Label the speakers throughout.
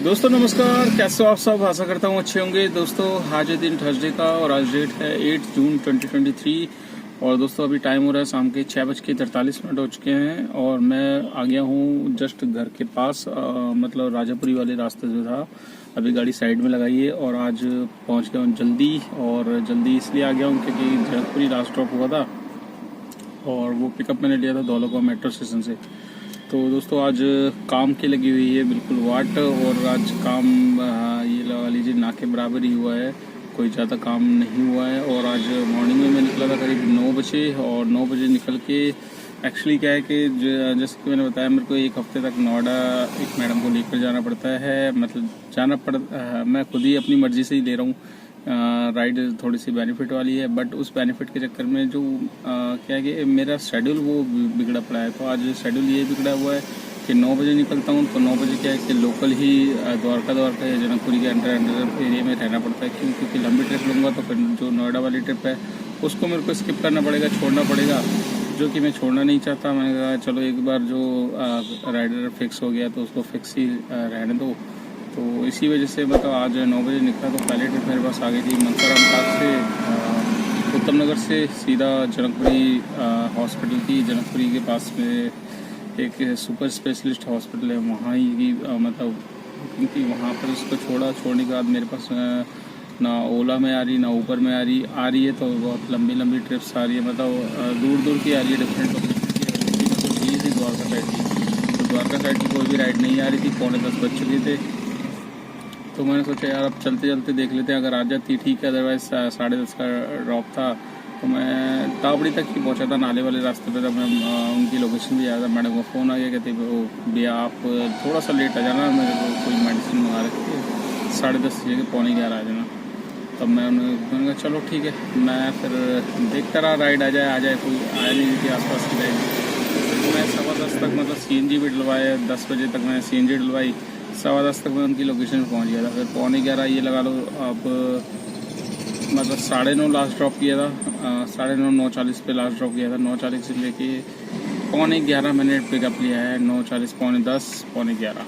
Speaker 1: दोस्तों नमस्कार, कैसे हो आप सब। आशा करता हूँ अच्छे होंगे। दोस्तों आज है दिन थर्सडे का और आज डेट है 8 जून 2023 और दोस्तों अभी टाइम हो रहा है शाम के 6:43 हो चुके हैं और मैं आ गया हूँ जस्ट घर के पास, मतलब राजापुरी वाले रास्ते से था। अभी गाड़ी साइड में लगाई है और आज पहुँच गया हूँ जल्दी, और जल्दी इसलिए आ गया हूँ क्योंकि जनकपुरी लास्ट ड्रॉप हुआ था और वो पिकअप मैंने लिया था धौलाकुआ मेट्रो स्टेशन से। तो दोस्तों आज काम की लगी हुई है बिल्कुल वाट, और आज काम ये लगा लीजिए ना के बराबर ही हुआ है, कोई ज़्यादा काम नहीं हुआ है। और आज मॉर्निंग में मैं निकला था करीब 9 बजे, और 9 बजे निकल के एक्चुअली क्या है कि जैसे कि मैंने बताया, मेरे को एक हफ्ते तक नोएडा एक मैडम को लेकर जाना पड़ता है। मतलब मैं खुद ही अपनी मर्जी से ही ले रहा हूँ। राइड थोड़ी सी बेनिफिट वाली है, बट उस बेनिफिट के चक्कर में जो क्या है कि मेरा शेड्यूल वो बिगड़ा पड़ा है। तो आज शेड्यूल ये बिगड़ा हुआ है कि 9 बजे निकलता हूँ तो 9 बजे क्या है कि लोकल ही द्वारका या जनकपुरी के अंडर एरिया में रहना पड़ता है, क्योंकि लंबी ट्रिप लूँगा तो फिर जो नोएडा वाली ट्रिप है उसको मेरे को स्किप करना पड़ेगा, छोड़ना पड़ेगा, जो कि मैं छोड़ना नहीं चाहता। मैंने कहा चलो एक बार जो राइडर फिक्स हो गया तो उसको फिक्स ही रहने दो। तो इसी वजह से मतलब आज 9 बजे निकला तो पहले ट्रिप मेरे पास आ गई थी मनसाराम पार्क से उत्तम नगर से सीधा जनकपुरी हॉस्पिटल की। जनकपुरी के पास में एक सुपर स्पेशलिस्ट हॉस्पिटल है, वहाँ ही मतलब क्योंकि वहाँ पर उसको छोड़ने के बाद मेरे पास ना ओला में आ रही ना ऊपर में आ रही है। तो बहुत लंबी ट्रिप्स आ रही है, मतलब दूर दूर की आ रही है, डिफरेंट लोकेशन की। थी द्वारका साइड की, तो द्वारका साइड की कोई भी राइड नहीं आ रही थी। 9:45 बज चुके थे, तो मैंने सोचा यार अब चलते चलते देख लेते हैं, अगर आ जाती ठीक है, अदरवाइज 10:30 का ड्रॉप था। तो मैं तावड़ी तक ही पहुंचा था, नाले वाले रास्ते पे। तब मैं उनकी लोकेशन भी आया था, मैडम को फ़ोन आ गया, कहते भैया आप थोड़ा सा लेट आ जाना, मेरे को कोई मेडिसिन मंगा रखी है, 10:30 की जगह 11:45 आ जाना। तब मैंने कहा चलो ठीक है। मैं फिर देखता रहा राइड आ जाए, कोई आया नहीं थी आसपास की राइड। तो मैं 10:15 तक मतलब CNG भी डलवाया, 10 बजे तक मैंने CNG डलवाई, 10:15 तक मैं उनकी लोकेशन पहुंच गया था। फिर 11:45 ये लगा लो अब, मतलब 9:30 लास्ट ड्रॉप किया था, 9:30 9:40 पे लास्ट ड्रॉप किया था। 9:40 से लेके 11:15 मैंने पिकअप लिया है, 9:40 10:45 11:15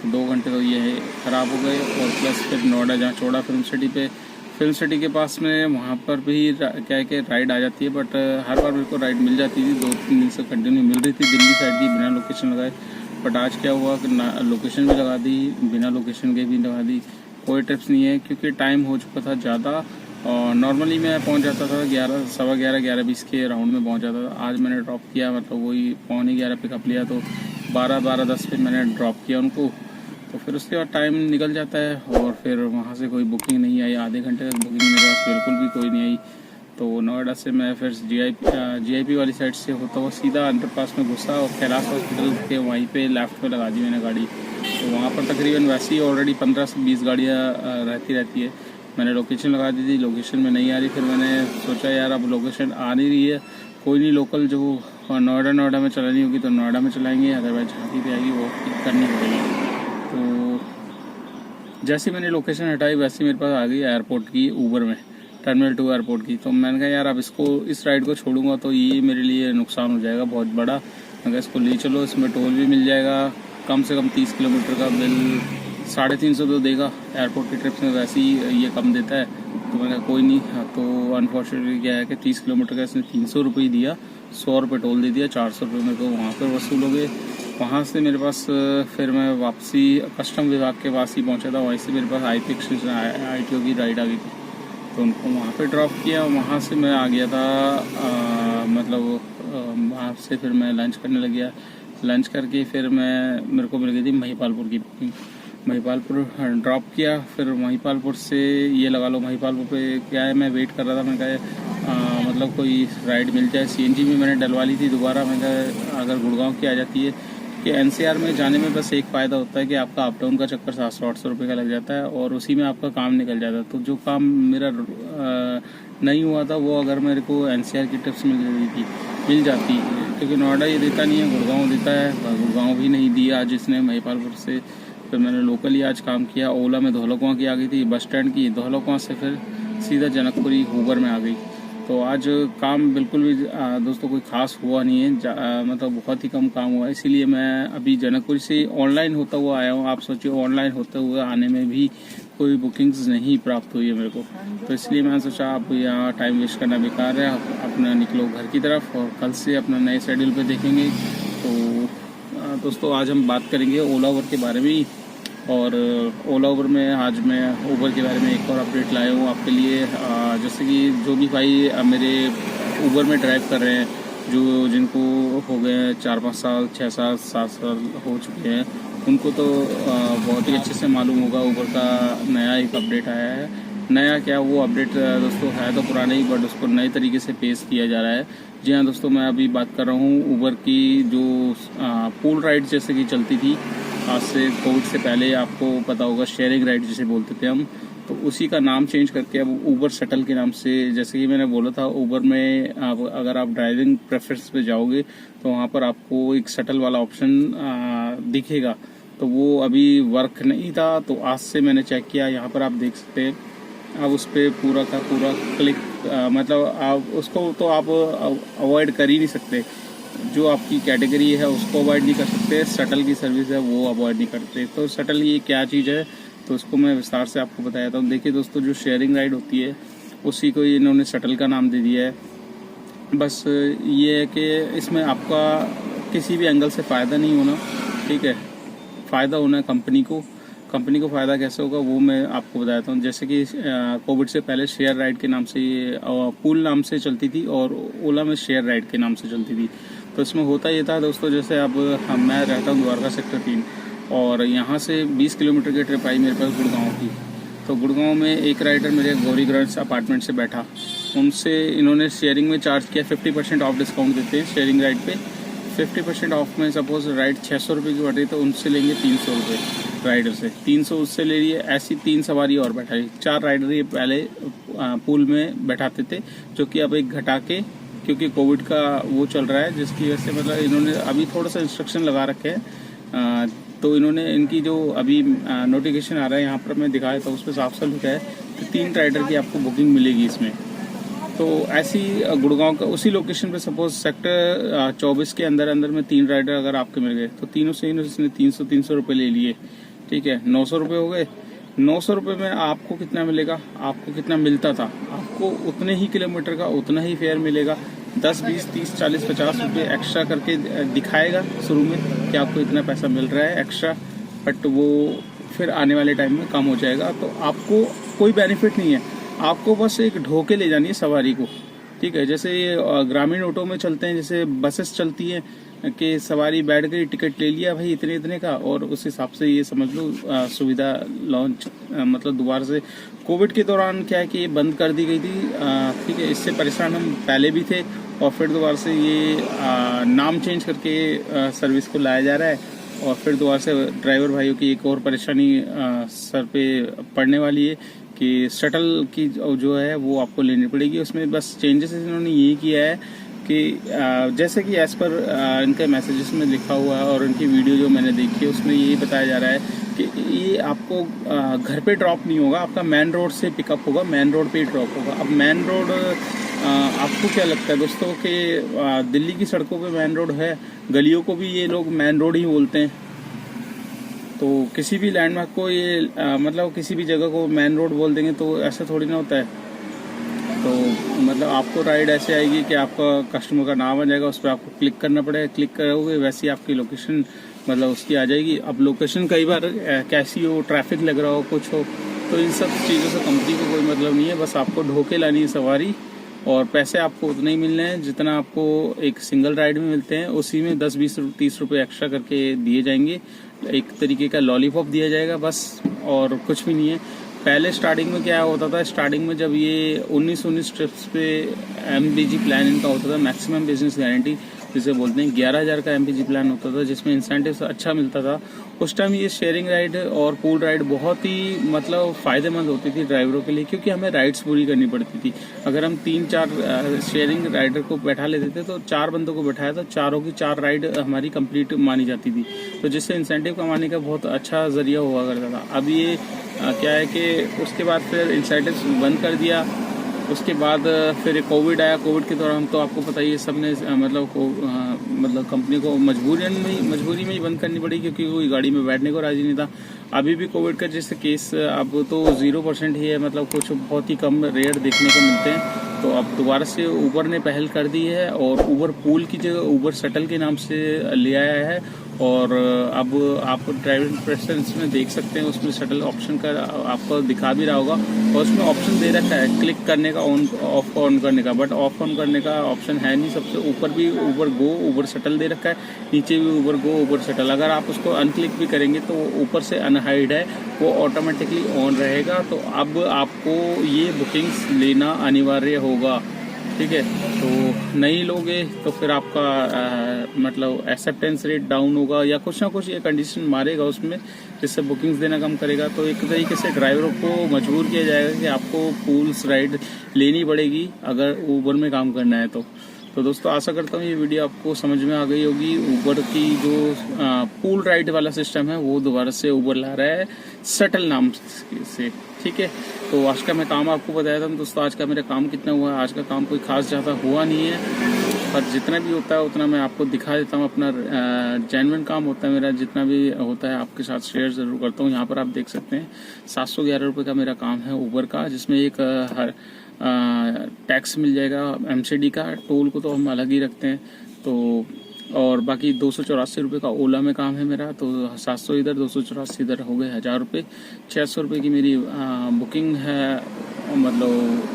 Speaker 1: 2 घंटे तो ये है ख़राब हो गए। और प्लस फिर नोएडा जहाँ छोड़ा फिल्म सिटी के पास में, वहाँ पर भी क्या है कि राइड आ जाती है, बट हर बार मेरे को राइड मिल जाती थी, 2-3 दिन से कंटिन्यू मिल रही थी दिल्ली साइड की बिना लोकेशन लगाए। बट आज क्या हुआ कि लोकेशन भी लगा दी, बिना लोकेशन के भी लगा दी, कोई ट्रिप्स नहीं है क्योंकि टाइम हो चुका था ज़्यादा। और नॉर्मली मैं पहुंच जाता था 11, 11:15, 11:20 के राउंड में पहुंच जाता था। आज मैंने ड्रॉप किया, मतलब वही 11:45 पिकअप लिया, तो 12:10 पे मैंने ड्रॉप किया उनको। तो फिर उसके बाद टाइम निकल जाता है और फिर वहाँ से कोई बुकिंग नहीं आई, आधे घंटे तक बुकिंग मेरे पास बिल्कुल भी कोई नहीं आई। तो नोएडा से मैं फिर GIP वाली साइड से होता हुआ सीधा अंडरपास में घुसा और कैलाश हॉस्पिटल के वहीं पे लेफ्ट में लगा दी मैंने गाड़ी। तो वहाँ पर तकरीबन वैसे ही ऑलरेडी 15 से 20 गाड़ियाँ रहती है। मैंने लोकेशन लगा दी थी, लोकेशन में नहीं आ रही। फिर मैंने सोचा यार अब लोकेशन आ नहीं रही है, कोई नहीं, लोकल जो नोएडा में चलानी होगी तो नोएडा में चलाएँगे, अदरवाइज झांकी पे आएगी वो पिक करनी पड़ेगी। तो जैसे मैंने लोकेशन हटाई वैसे मेरे पास आ गई एयरपोर्ट की ऊबर में, टर्मिनल 2 एयरपोर्ट की। तो मैंने कहा यार अब इस राइड को छोड़ूंगा तो ये मेरे लिए नुकसान हो जाएगा बहुत बड़ा। मैं कहा इसको ले चलो, इसमें टोल भी मिल जाएगा, कम से कम 30 किलोमीटर का बिल 350 तो देगा। एयरपोर्ट की ट्रिप्स में वैसे ही ये कम देता है। तो मैंने कहा कोई नहीं। तो अनफॉर्चुनेटली क्या है कि 30 किलोमीटर का इसने 300 रुपये दिया, 100 रुपये टोल दे दिया, 400 रुपये मेरे को वहाँ पर वसूल हो गए। वहाँ से मेरे पास फिर मैं वापसी कस्टम विभाग के पास ही पहुँचा था, वहीं से मेरे पास ITO की राइड आ गई थी। तो उनको वहाँ पे ड्रॉप किया, वहाँ से मैं आ गया था मतलब वहाँ से फिर मैं लंच करने लग गया। लंच करके फिर मेरे को मिल गई थी महिपालपुर की बुकिंग। महिपालपुर ड्रॉप किया, फिर महिपालपुर से ये लगा लो, महिपालपुर पे क्या है, मैं वेट कर रहा था। मैंने कहा मतलब कोई राइड मिल जाए। CNG भी मैंने डलवा ली थी दोबारा। मैंने कहा अगर गुड़गांव की आ जाती है कि NCR में जाने में बस एक फ़ायदा होता है कि आपका अप डाउन का चक्कर 700-800 रुपये का लग जाता है और उसी में आपका काम निकल जाता है। तो जो काम मेरा नहीं हुआ था वो अगर मेरे को NCR की टिप्स मिल जाती, क्योंकि नोएडा ये देता नहीं है, गुड़गांव देता है, गुड़गांव भी नहीं दिया आज इसने महिपालपुर से। फिर मैंने लोकली आज काम किया, ओला में धौलाकुआं की आ गई थी, बस स्टैंड की, धौलाकुआं से फिर सीधा जनकपुरी ऊबर में आ गई। तो आज काम बिल्कुल भी दोस्तों कोई खास हुआ नहीं है, मतलब बहुत ही कम काम हुआ है। इसीलिए मैं अभी जनकपुर से ऑनलाइन होता हुआ आया हूँ। आप सोचिए ऑनलाइन होते हुए आने में भी कोई बुकिंग्स नहीं प्राप्त हुई है मेरे को, तो इसलिए मैंने सोचा आप यहाँ टाइम वेस्ट करना बेकार है, आप अपना निकलो घर की तरफ और कल से अपना नए शेड्यूल पे देखेंगे। तो दोस्तों आज हम बात करेंगे ओला उबर के बारे में ही। और ओला उबर में आज मैं उबर के बारे में एक और अपडेट लाया हूँ आपके लिए। जैसे कि जो भी भाई मेरे उबर में ड्राइव कर रहे हैं, जो जिनको हो गए 4-5 साल 6 साल 7 साल हो चुके हैं, उनको तो बहुत ही अच्छे से मालूम होगा उबर का नया एक अपडेट आया है। नया क्या वो अपडेट दोस्तों है तो पुराना ही, बट उसको नए तरीके से पेश किया जा रहा है। जी हाँ दोस्तों, मैं अभी बात कर रहा हूँ उबर की जो पूल राइड जैसे कि चलती थी आज से, कोविड से पहले आपको पता होगा शेयरिंग राइड जिसे बोलते थे हम, तो उसी का नाम चेंज करके अब उबर शटल के नाम से, जैसे कि मैंने बोला था उबर में अगर आप ड्राइविंग प्रेफरेंस पे जाओगे तो वहाँ पर आपको एक शटल वाला ऑप्शन दिखेगा, तो वो अभी वर्क नहीं था। तो आज से मैंने चेक किया, यहाँ पर आप देख सकते हैं। अब उस पर पूरा का पूरा क्लिक मतलब आप उसको तो आप अवॉइड कर ही नहीं सकते, जो आपकी कैटेगरी है उसको अवॉइड नहीं कर सकते, शटल की सर्विस है वो अवॉइड नहीं करते। तो शटल ये क्या चीज़ है तो उसको मैं विस्तार से आपको बताया था। देखिए दोस्तों, जो शेयरिंग राइड होती है उसी को इन्होंने शटल का नाम दे दिया है। बस ये है कि इसमें आपका किसी भी एंगल से फ़ायदा नहीं होना, ठीक है, फ़ायदा होना है कंपनी को। कंपनी को फ़ायदा कैसे होगा वो मैं आपको बताता हूँ। जैसे कि कोविड से पहले शेयर राइड के नाम से ये पूल नाम से चलती थी और ओला में शेयर राइड के नाम से चलती थी। तो इसमें होता ये था दोस्तों, जैसे अब मैं रहता हूँ द्वारका सेक्टर 3 और यहाँ से 20 किलोमीटर की ट्रिप आई मेरे पास गुड़गांव की। तो गुड़गांव में एक राइडर मेरे गौरीगंज अपार्टमेंट से बैठा, उनसे इन्होंने शेयरिंग में चार्ज किया 50% ऑफ डिस्काउंट देते हैं शेयरिंग राइड पे। 50% ऑफ में सपोज राइड 600 रुपये की बढ़ रही तो उनसे लेंगे 300 रुपये राइडर से, 300 उससे ले लिए। ऐसी 3 सवारी और बैठाई, 4 राइडर ये पहले पूल में बैठाते थे, जो कि अब एक घटा के, क्योंकि कोविड का वो चल रहा है जिसकी वजह से मतलब इन्होंने अभी थोड़ा सा इंस्ट्रक्शन लगा रखे हैं। तो इन्होंने इनकी जो अभी नोटिफिकेशन आ रहा है यहाँ पर मैं दिखाया था, उस पर साफ साफ लिखा है कि 3 राइडर की आपको बुकिंग मिलेगी इसमें। तो ऐसी गुड़गांव का उसी लोकेशन पे सपोज सेक्टर 24 के अंदर में 3 राइडर अगर आपके मिल गए तो तीनों से इसने 300 रुपये ले लिए, ठीक है, 900 रुपये हो गए। 900 रुपये में आपको कितना मिलेगा, आपको कितना मिलता था, आपको उतने ही किलोमीटर का उतना ही फेयर मिलेगा। 10, 20, 30, 40, 50 रुपये एक्स्ट्रा करके दिखाएगा शुरू में कि आपको इतना पैसा मिल रहा है एक्स्ट्रा, बट वो फिर आने वाले टाइम में कम हो जाएगा। तो आपको कोई बेनिफिट नहीं है, आपको बस एक ढोके ले जानी है सवारी को, ठीक है। जैसे ये ग्रामीण ऑटो में चलते हैं, जैसे बसेस चलती हैं कि सवारी बैठ गई, टिकट ले लिया भाई इतने इतने का, और उस हिसाब से ये समझ लो सुविधा लॉन्च मतलब दोबारा से कोविड के दौरान क्या है कि ये बंद कर दी गई थी, ठीक है। इससे परेशान हम पहले भी थे और फिर दोबारा से ये नाम चेंज करके सर्विस को लाया जा रहा है, और फिर दोबारा से ड्राइवर भाइयों की एक और परेशानी सर पे पड़ने वाली है कि शटल की जो है वो आपको लेनी पड़ेगी। उसमें बस चेंजेस इन्होंने यही किया है कि जैसे कि एज पर इनके मैसेजेस में लिखा हुआ है और इनकी वीडियो जो मैंने देखी है उसमें यही बताया जा रहा है कि ये आपको घर पे ड्रॉप नहीं होगा, आपका मेन रोड से पिकअप होगा, मेन रोड पे ही ड्रॉप होगा। अब मेन रोड आपको क्या लगता है दोस्तों कि दिल्ली की सड़कों पे मेन रोड है, गलियों को भी ये लोग मेन रोड ही बोलते हैं, तो किसी भी लैंडमार्क को ये मतलब किसी भी जगह को मेन रोड बोल देंगे तो ऐसा थोड़ी ना होता है। तो मतलब आपको राइड ऐसे आएगी कि आपका कस्टमर का नाम आ जाएगा, उस पर आपको क्लिक करना पड़ेगा, क्लिक करोगे वैसे ही आपकी लोकेशन मतलब उसकी आ जाएगी। अब लोकेशन कई बार कैसी हो, ट्रैफिक लग रहा हो, कुछ हो, तो इन सब चीज़ों से कंपनी को कोई मतलब नहीं है, बस आपको ढोके लानी है सवारी और पैसे आपको उतने ही मिलने हैं जितना आपको एक सिंगल राइड में मिलते हैं। उसी में 10, 20, 30 रुपये एक्स्ट्रा करके दिए जाएंगे, एक तरीके का लॉलीपॉप दिया जाएगा बस, और कुछ भी नहीं है। पहले स्टार्टिंग में क्या होता था, स्टार्टिंग में जब ये 19 ट्रिप्स पे MBG प्लान इनका होता था, मैक्सिमम बिजनेस गारंटी जिसे बोलते हैं, 11,000 का MBG प्लान होता था जिसमें इंसेंटिव अच्छा मिलता था। उस टाइम ये शेयरिंग राइड और पूल राइड बहुत ही मतलब फ़ायदेमंद होती थी ड्राइवरों के लिए, क्योंकि हमें राइड्स पूरी करनी पड़ती थी। अगर हम 3-4 शेयरिंग राइडर को बैठा लेते थे तो 4 बंदों को बैठाया तो चारों की 4 राइड हमारी कंप्लीट मानी जाती थी, तो जिससे इंसेंटिव कमाने का बहुत अच्छा जरिया हुआ करता था। अब ये क्या है कि उसके बाद फिर इंसेंटिव बंद कर दिया उसके बाद फिर कोविड आया। कोविड के दौरान तो आपको पता ही है, सबने मतलब कंपनी को मजबूरी में ही बंद करनी पड़ी, क्योंकि कोई गाड़ी में बैठने को राजी नहीं था। अभी भी कोविड का जैसे केस अब तो 0% ही है, मतलब कुछ बहुत ही कम रेयर देखने को मिलते हैं। तो अब दोबारा से ऊबर ने पहल कर दी है और ऊबर पूल की जगह ऊबर शटल के नाम से ले आया है। और अब आप ड्राइविंग प्रेफरेंस में देख सकते हैं, उसमें शटल ऑप्शन का आपको दिखा भी रहा होगा, और उसमें ऑप्शन दे रखा है क्लिक करने का, ऑन ऑफ ऑन करने का, बट ऑफ ऑन करने का ऑप्शन है नहीं। सबसे ऊपर भी ऊबर गो ऊबर शटल दे रखा है, नीचे भी ऊबर गो ऊबर शटल। अगर आप उसको अनक्लिक भी करेंगे तो ऊपर से अनहाइड है, वो ऑटोमेटिकली ऑन रहेगा। तो अब आपको ये बुकिंग्स लेना अनिवार्य होगा, ठीक है। तो नहीं लोगे तो फिर आपका मतलब एक्सेप्टेंस रेट डाउन होगा, या कुछ ना कुछ ये कंडीशन मारेगा उसमें, जिससे बुकिंग्स देना कम करेगा। तो एक तरीके से ड्राइवरों को मजबूर किया जाएगा कि आपको पूल्स राइड लेनी पड़ेगी अगर ऊबर में काम करना है तो दोस्तों आशा करता हूँ ये वीडियो आपको समझ में आ गई होगी। ऊबर की जो पूल राइड वाला सिस्टम है वो दोबारा से ऊबर ला रहा है शटल नाम से, ठीक है। तो आज का मैं काम आपको बताया था दोस्तों। आज का मेरा काम कितना हुआ, आज का काम कोई खास ज़्यादा हुआ नहीं है, पर जितना भी होता है उतना मैं आपको दिखा देता हूँ। अपना जेन्युइन काम होता है मेरा, जितना भी होता है आपके साथ शेयर ज़रूर करता हूँ। यहाँ पर आप देख सकते हैं 711 रुपये का मेरा काम है ऊबर का, जिसमें एक टैक्स मिल जाएगा एमसीडी का, टोल को तो हम अलग ही रखते हैं। तो और बाकी 284 रुपये का ओला में काम है मेरा, तो 700 इधर 284 इधर हो गए 1000 रुपये। 600 रुपये की मेरी बुकिंग है, मतलब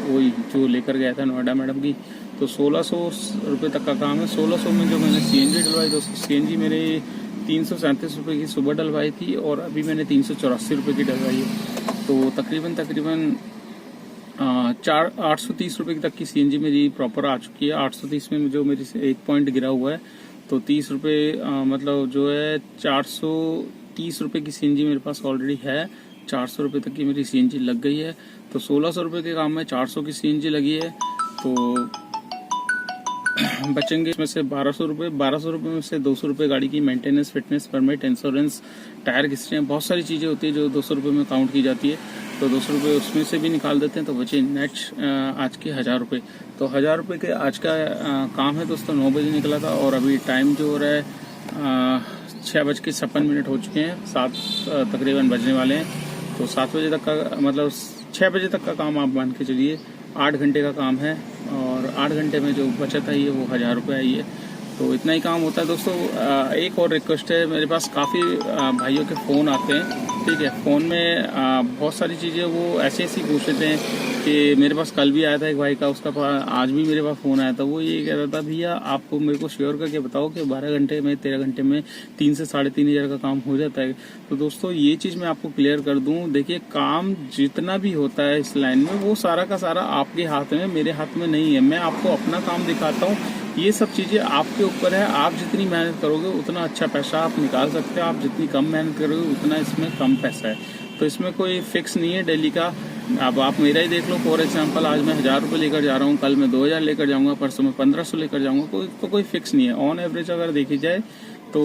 Speaker 1: वही जो लेकर गया था नोएडा मैडम की। तो 1600 रुपये तक का काम है। 1600 में जो मैंने सीएनजी डलवाई, दोस्तों सीएनजी मेरे 337 रुपये की सुबह डलवाई थी, और अभी मैंने 384 रुपये की डलवाई है। तो तकरीबन 830 रुपये तक की सीएनजी मेरी प्रॉपर आ चुकी है। 830 में जो मेरी से 1 पॉइंट गिरा हुआ है, तो 30 रुपये मतलब जो है 430 रुपये की सीएनजी मेरे पास ऑलरेडी है। 400 रुपये तक की मेरी सीएनजी लग गई है। तो 1600 रुपये के काम में 400 की सीएनजी लगी है, तो बचेंगे इसमें से 1200 रुपये। 1200 रुपये में से 200 रुपये गाड़ी की maintenance, fitness permit, insurance, tyre history, बहुत सारी चीज़ें होती है जो 200 रुपये में काउंट की जाती है। तो 200 रुपये उसमें से भी निकाल देते हैं, तो बचे नेट आज के 1000 रुपये। तो 1000 रुपये के आज का काम है दोस्तों। 9 बजे निकला था, और अभी टाइम जो हो रहा है 6:56 हो चुके हैं, 7 तकरीबन बजने वाले हैं। तो 7 बजे तक का मतलब 6 बजे तक का काम आप मान के चलिए, 8 घंटे का काम है, और 8 घंटे में जो बचत आई है वो 1000 रुपये आई है। तो इतना ही काम होता है दोस्तों। एक और रिक्वेस्ट है, मेरे पास काफ़ी भाइयों के फ़ोन आते हैं, ठीक है। फ़ोन में बहुत सारी चीज़ें वो ऐसी पूछ लेते हैं कि मेरे पास कल भी आया था एक भाई का, उसका आज भी मेरे पास फ़ोन आया था। वो ये कह रहा था, भैया आपको मेरे को श्योर करके बताओ कि 12 घंटे में 13 घंटे में 3 से 3,500 का काम हो जाता है। तो दोस्तों ये चीज़ मैं आपको क्लियर कर दूं, देखिए काम जितना भी होता है इस लाइन में वो सारा का सारा आपके हाथ में, मेरे हाथ में नहीं है। मैं आपको अपना काम दिखाता हूँ, ये सब चीज़ें आपके ऊपर है। आप जितनी मेहनत करोगे उतना अच्छा पैसा आप निकाल सकते हो, आप जितनी कम मेहनत करोगे उतना इसमें कम पैसा है। तो इसमें कोई फिक्स नहीं है डेली का। अब आप मेरा ही देख लो, फॉर एग्जांपल आज मैं 1000 रुपये लेकर जा रहा हूँ, कल मैं 2000 लेकर जाऊँगा, परसों में 1500 लेकर जाऊँगा। कोई फिक्स नहीं है। ऑन एवरेज अगर देखी जाए तो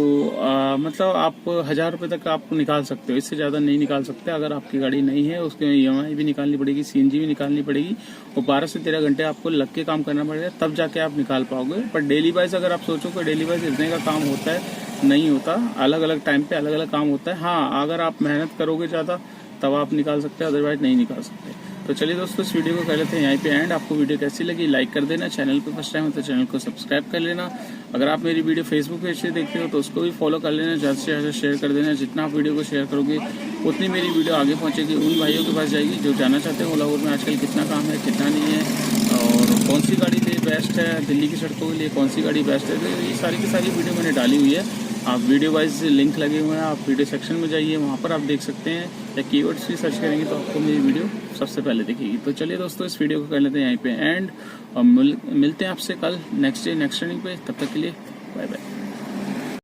Speaker 1: मतलब आप 1000 रुपये तक आप निकाल सकते हो, इससे ज़्यादा नहीं निकाल सकते। अगर आपकी गाड़ी नहीं है उसके EMI भी निकालनी पड़ेगी, CNG भी निकालनी पड़ेगी, और 12 से 13 घंटे आपको लग के काम करना पड़ेगा, तब जाके आप निकाल पाओगे। पर डेली वाइज अगर आप सोचो कि डेली वाइज इतने का काम होता है, नहीं होता। अलग अलग टाइम पे अलग अलग काम होता है। हाँ, अगर आप मेहनत करोगे ज़्यादा तब आप निकाल सकते हैं, अदरवाइज नहीं निकाल सकते। तो चलिए दोस्तों इस वीडियो को कर लेते हैं यहीं पे एंड। आपको वीडियो कैसी लगी लाइक कर देना, चैनल पे फर्स्ट टाइम हो तो चैनल को सब्सक्राइब कर लेना। अगर आप मेरी वीडियो फेसबुक पेज से देखते हो तो उसको भी फॉलो कर लेना, ज़्यादा से ज़्यादा शेयर कर देना। जितना आप वीडियो को शेयर करोगे उतनी मेरी वीडियो आगे पहुँचेगी, उन भाइयों के पास जाएगी जो जानना चाहते हैं ओला उबर में आजकल कितना काम है कितना नहीं है, और कौन सी गाड़ी लिए बेस्ट है, दिल्ली की सड़कों के लिए कौन सी गाड़ी बेस्ट है। तो ये सारी की सारी वीडियो मैंने डाली हुई है। आप वीडियो वाइज लिंक लगे हुए हैं, आप वीडियो सेक्शन में जाइए, वहाँ पर आप देख सकते हैं, या कीवर्ड्स भी सर्च करेंगे तो आपको मेरी वीडियो सबसे पहले दिखेगी। तो चलिए दोस्तों इस वीडियो को कर लेते हैं यहीं पे एंड, और मिलते हैं आपसे कल नेक्स्ट डे नेक्स्ट रनिंग पे। तब तक के लिए बाय बाय।